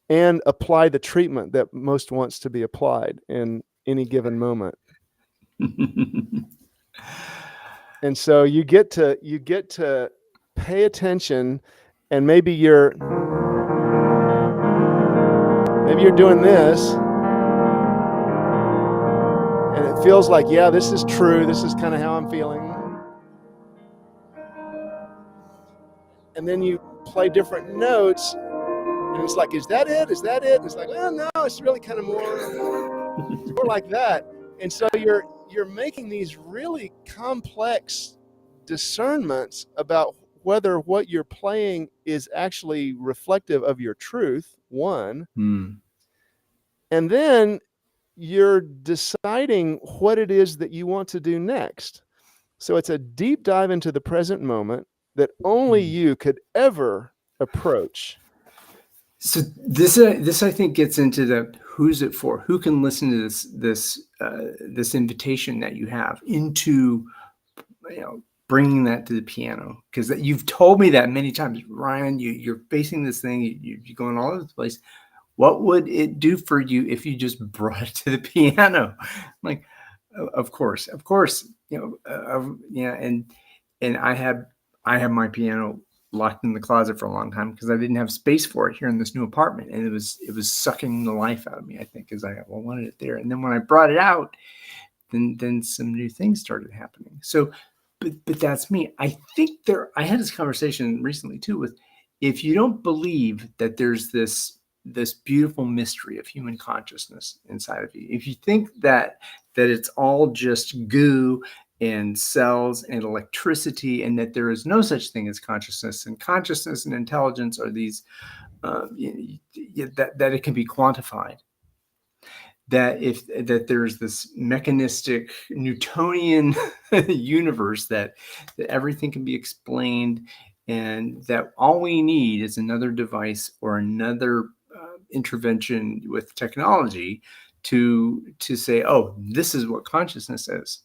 and apply the treatment that most wants to be applied in any given moment. And so you get to pay attention, and maybe you're doing this, and it feels like, yeah, this is true. This is kind of how I'm feeling. And then you play different notes, and it's like, is that it? Is that it? And it's like, well, no, it's really kind of more like that. And so you're making these really complex discernments about whether what you're playing is actually reflective of your truth, one. And then you're deciding what it is that you want to do next. So it's a deep dive into the present moment that only you could ever approach. So this I think gets into the who's it for? Who can listen to this invitation that you have into bringing that to the piano? Because you've told me that many times, Ryan. You're facing this thing. You're going all over the place. What would it do for you if you just brought it to the piano? Like, of course, yeah. And I have my piano locked in the closet for a long time because I didn't have space for it here in this new apartment, and it was sucking the life out of me, I think, because I wanted it there. And then when I brought it out, then some new things started happening. So, but that's me. I think I had this conversation recently too with, if you don't believe that there's this beautiful mystery of human consciousness inside of you, if you think that it's all just goo and cells and electricity, and that there is no such thing as consciousness, and consciousness and intelligence are these that it can be quantified. That there's this mechanistic Newtonian universe that everything can be explained, and that all we need is another device or another intervention with technology to say, oh, this is what consciousness is.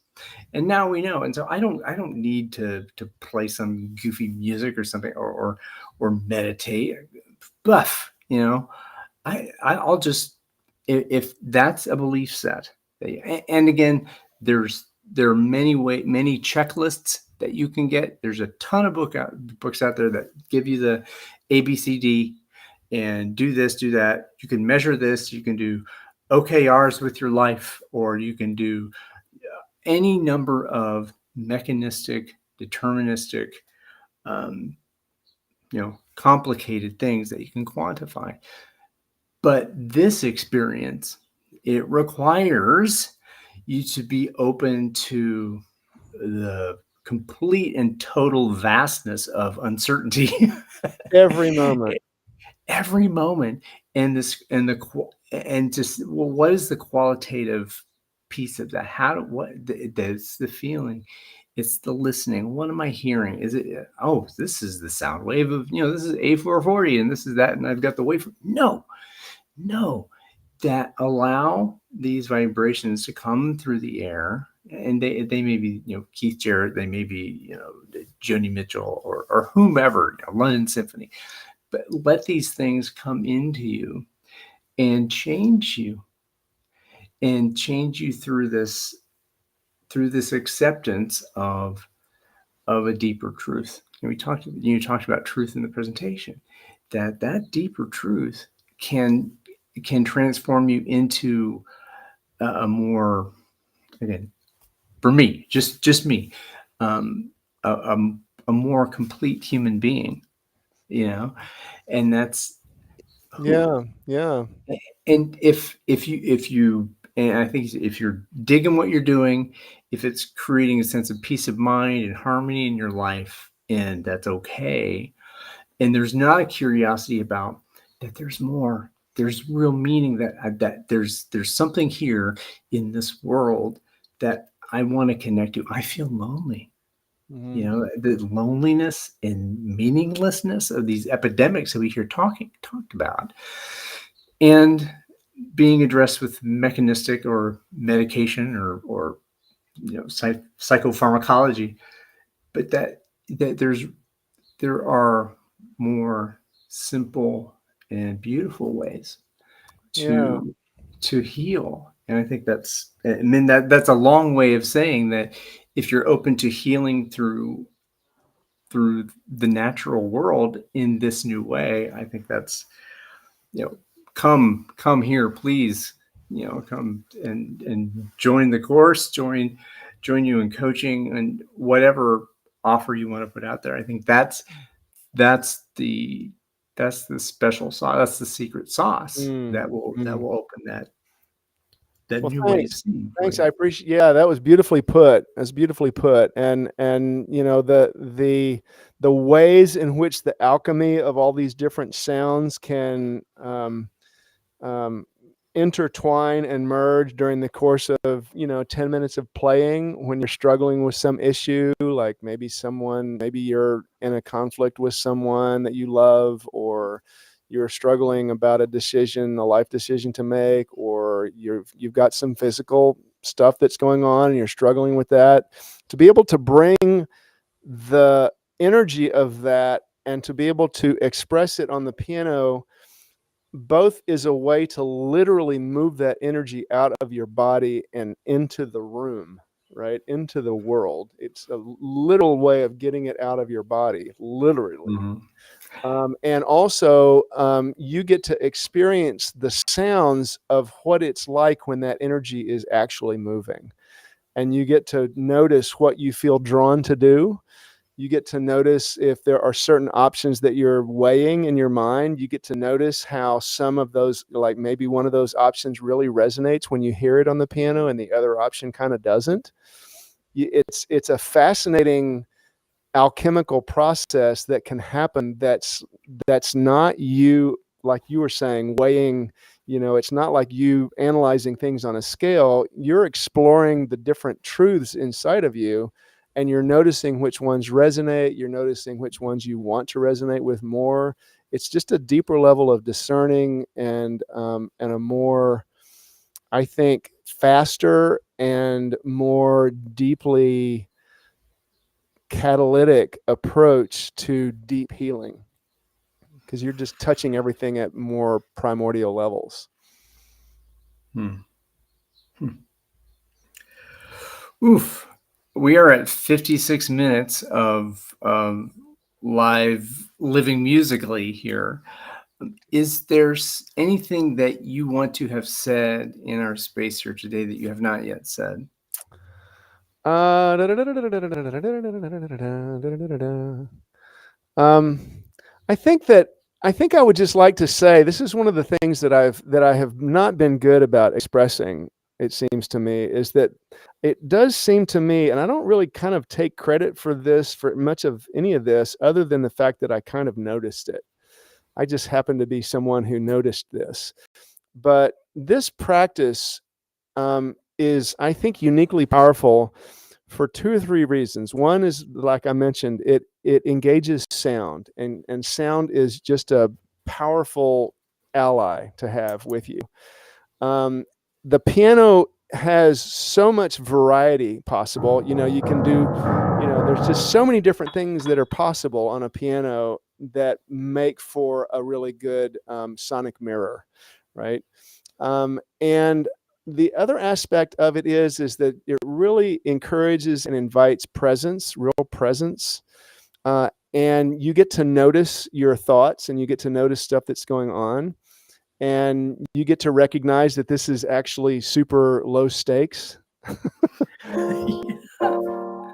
And now we know. And so I don't need to play some goofy music or something, or meditate, buff, I'll just, if that's a belief set. And again, there are many checklists that you can get. There's a ton of books out there that give you the ABCD, and do this, do that. You can measure this. You can do OKRs with your life, or you can do any number of mechanistic, deterministic, um, complicated things that you can quantify. But this experience, it requires you to be open to the complete and total vastness of uncertainty. Every moment. Every moment. And just, well, what is the qualitative piece of that? That's the feeling. It's the listening. What am I hearing? Is it, oh, this is the sound wave of, this is A440 and this is that, and I've got the waveform. No, that allow these vibrations to come through the air, and they may be, Keith Jarrett, they may be, Joni Mitchell, or whomever, London Symphony, but let these things come into you and change you through this acceptance of a deeper truth. And you talked about truth in the presentation, that deeper truth can transform you into a more, again, for me, just me, a more complete human being, and that's Yeah. and if you and I think if you're digging what you're doing, if it's creating a sense of peace of mind and harmony in your life, and that's okay, and there's not a curiosity about that, there's more, there's real meaning, that there's something here in this world that I want to connect to. I feel lonely. The loneliness and meaninglessness of these epidemics that we hear talked about, and being addressed with mechanistic or medication or psychopharmacology, but that there are more simple and beautiful ways to heal. And I think that's a long way of saying that if you're open to healing through the natural world in this new way, I think that's, come here, please, come and join the course, join you in coaching and whatever offer you want to put out there. I think that's the special sauce. That's the secret sauce that will open that Well, new way of seeing. thanks. I appreciate. Yeah, that was beautifully put. That's beautifully put. And the ways in which the alchemy of all these different sounds can intertwine and merge during the course of 10 minutes of playing, when you're struggling with some issue, like maybe you're in a conflict with someone that you love, or you're struggling about a life decision to make, or you've got some physical stuff that's going on and you're struggling with that, to be able to bring the energy of that and to be able to express it on the piano, both is a way to literally move that energy out of your body and into the room, right? Into the world. It's a literal way of getting it out of your body, literally. And also, you get to experience the sounds of what it's like when that energy is actually moving. And you get to notice what you feel drawn to do. You get to notice if there are certain options that you're weighing in your mind. You get to notice how some of those, like maybe one of those options really resonates when you hear it on the piano and the other option kind of doesn't. It's a fascinating alchemical process that can happen that's not you like you were saying, weighing, it's not like you analyzing things on a scale. You're exploring the different truths inside of you, and you're noticing which ones resonate. You're noticing which ones you want to resonate with more. It's just a deeper level of discerning, and a more, I think, faster and more deeply catalytic approach to deep healing, because you're just touching everything at more primordial levels. Hmm. Oof. We are at 56 minutes of live living musically here. Is there anything that you want to have said in our space here today that you have not yet said? I think that I would just like to say, this is one of the things that I have not been good about expressing. It seems to me is that it does seem to me, and I don't really kind of take credit for this, for much of any of this, other than the fact that I kind of noticed it. I just happen to be someone who noticed this. But this practice is, I think, uniquely powerful for 2 or 3 reasons. One is, like I mentioned, it engages sound, and sound is just a powerful ally to have with you. The piano has so much variety possible. You can do, there's just so many different things that are possible on a piano that make for a really good sonic mirror, right? And the other aspect of it is that it really encourages and invites presence, real presence. And you get to notice your thoughts, and you get to notice stuff that's going on. And you get to recognize that this is actually super low stakes.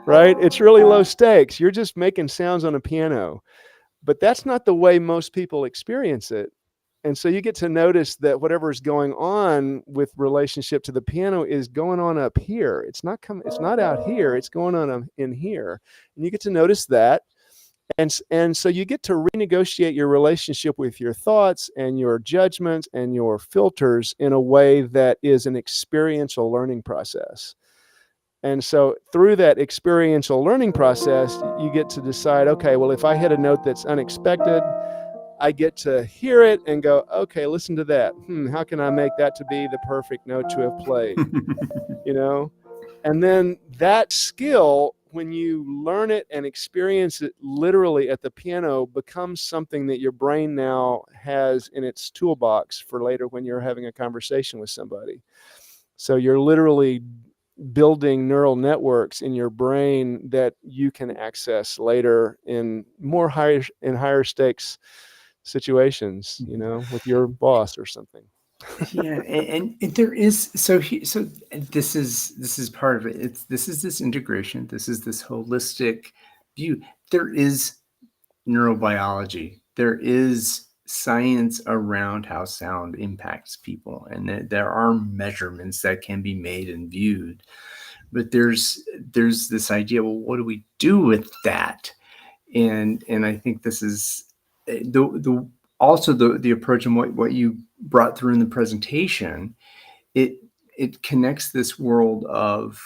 Right? It's really low stakes. You're just making sounds on a piano. But that's not the way most people experience it. And so you get to notice that whatever's going on with relationship to the piano is going on up here. It's not out here. It's going on in here. And you get to notice that. And so you get to renegotiate your relationship with your thoughts and your judgments and your filters in a way that is an experiential learning process. And so through that experiential learning process, you get to decide, okay, well, if I hit a note that's unexpected, I get to hear it and go, okay, listen to that. How can I make that to be the perfect note to have played? And then that skill, when you learn it and experience it literally at the piano, becomes something that your brain now has in its toolbox for later when you're having a conversation with somebody. So you're literally building neural networks in your brain that you can access later in higher stakes situations, with your boss or something. Yeah, and there is, so this is part of it. This is this integration. This is this holistic view. There is neurobiology. There is science around how sound impacts people, and there are measurements that can be made and viewed. But there's this idea. Well, what do we do with that? And I think this is the also the approach, and what you brought through in the presentation. It connects this world of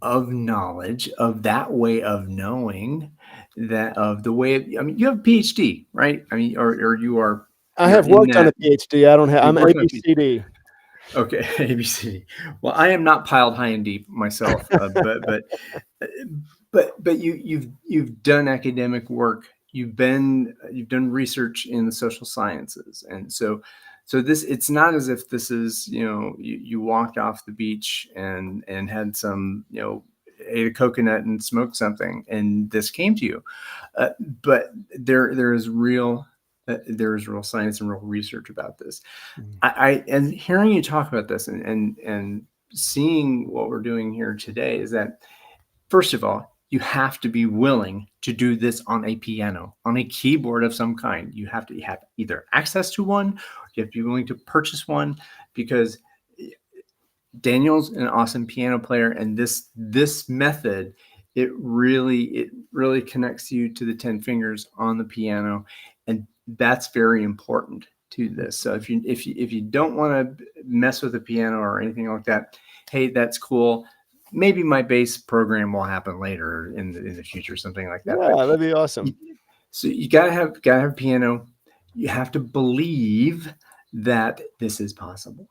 knowledge, of that way of knowing, that of the way I mean, you have a PhD, right? I mean, or you're have in worked on a that. PhD. I'm ABCD. Okay, ABC. Well, I am not piled high and deep myself, but you've done academic work. You've done research in the social sciences, and so this, it's not as if this is, you walked off the beach and had some, ate a coconut and smoked something and this came to you, but there is real science and real research about this. I and hearing you talk about this and seeing what we're doing here today is that, first of all, you have to be willing to do this on a piano, on a keyboard of some kind. You have to have either access to one, or you have to be willing to purchase one, because Daniel's an awesome piano player, and this method, it really connects you to the 10 fingers on the piano, and that's very important to this. So if you don't want to mess with the piano or anything like that, hey, that's cool. Maybe my bass program will happen later in the future, something like that. But Yeah, that'd be awesome. so you gotta have piano. You have to believe that this is possible,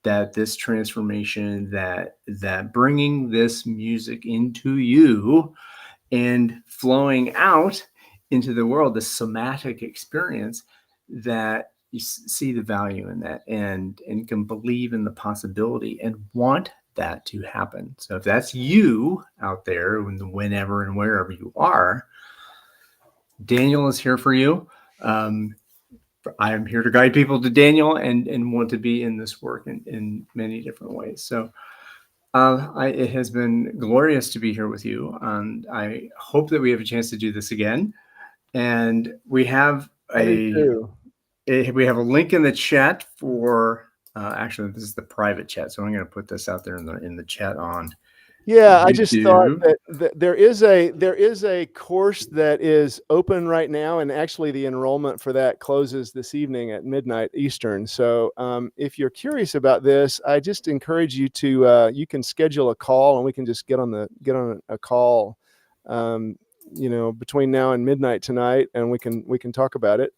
that this transformation, that bringing this music into you and flowing out into the world, the somatic experience, that you see the value in that, and can believe in the possibility and want that to happen. So if that's you out there, whenever and wherever you are, Daniel is here for you. I am here to guide people to Daniel, and want to be in this work in many different ways. So it has been glorious to be here with you. I hope that we have a chance to do this again. And we have I do too. we have a link in the chat for. Actually, this is the private chat, so I'm going to put this out there in the chat on. Yeah, I just thought YouTube. that there is a course that is open right now, and actually the enrollment for that closes this evening at midnight Eastern. So if you're curious about this, I just encourage you to you can schedule a call, and we can just get on a call, between now and midnight tonight, and we can talk about it.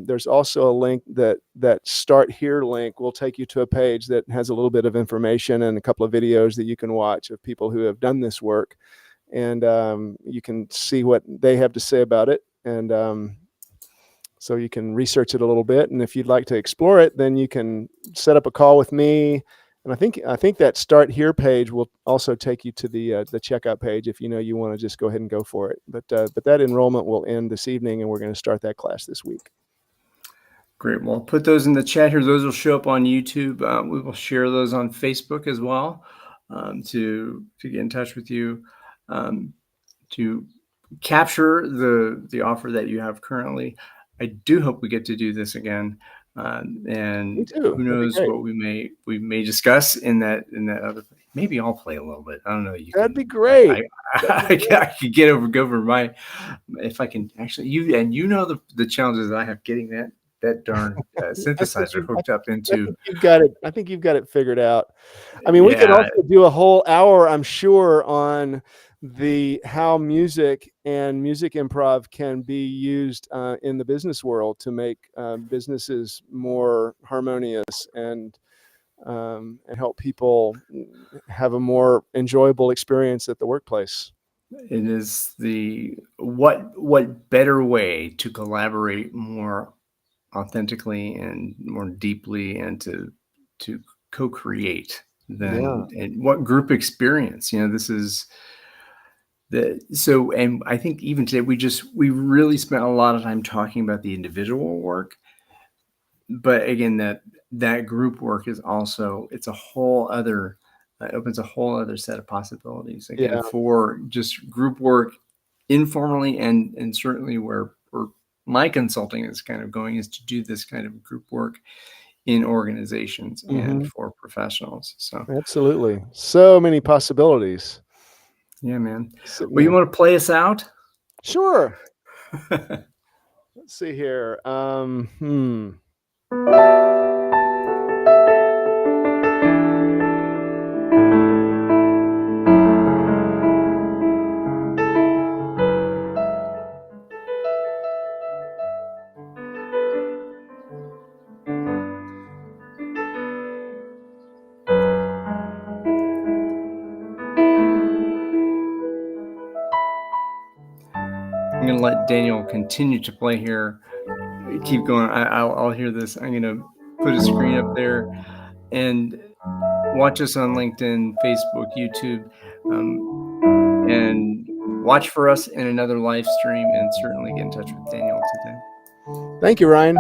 There's also a link that Start Here link will take you to a page that has a little bit of information and a couple of videos that you can watch of people who have done this work, and you can see what they have to say about it, and so you can research it a little bit. And if you'd like to explore it, then you can set up a call with me. And I think that Start Here page will also take you to the checkout page if you want to just go ahead and go for it. But that enrollment will end this evening, and we're going to start that class this week. Great. Well, I'll put those in the chat here. Those will show up on YouTube. We will share those on Facebook as well, to get in touch with you, to capture the offer that you have currently. I do hope we get to do this again, and Me too. who knows what we may discuss in that other. Maybe I'll play a little bit. I don't know. That'd be great. I could go over my, if I can actually, the challenges that I have getting that darn synthesizer hooked up into. I think you've got it figured out. I mean, we could also do a whole hour, I'm sure, on how music and music improv can be used in the business world to make businesses more harmonious and help people have a more enjoyable experience at the workplace. It is what better way to collaborate more authentically and more deeply, and to co-create than and what group experience. This is and I think even today we really spent a lot of time talking about the individual work, but again, that group work is also, it's a whole other, opens a whole other set of possibilities again for just group work informally, and certainly where my consulting is kind of going is to do this kind of group work in organizations and for professionals. So absolutely, so many possibilities. Yeah, man. Well, you want to play us out? Sure. Let's see here. I'm going to let Daniel continue to play here. Keep going. I'll hear this. I'm going to put a screen up there, and watch us on LinkedIn, Facebook, YouTube, and watch for us in another live stream, and certainly get in touch with Daniel today. Thank you, Ryan.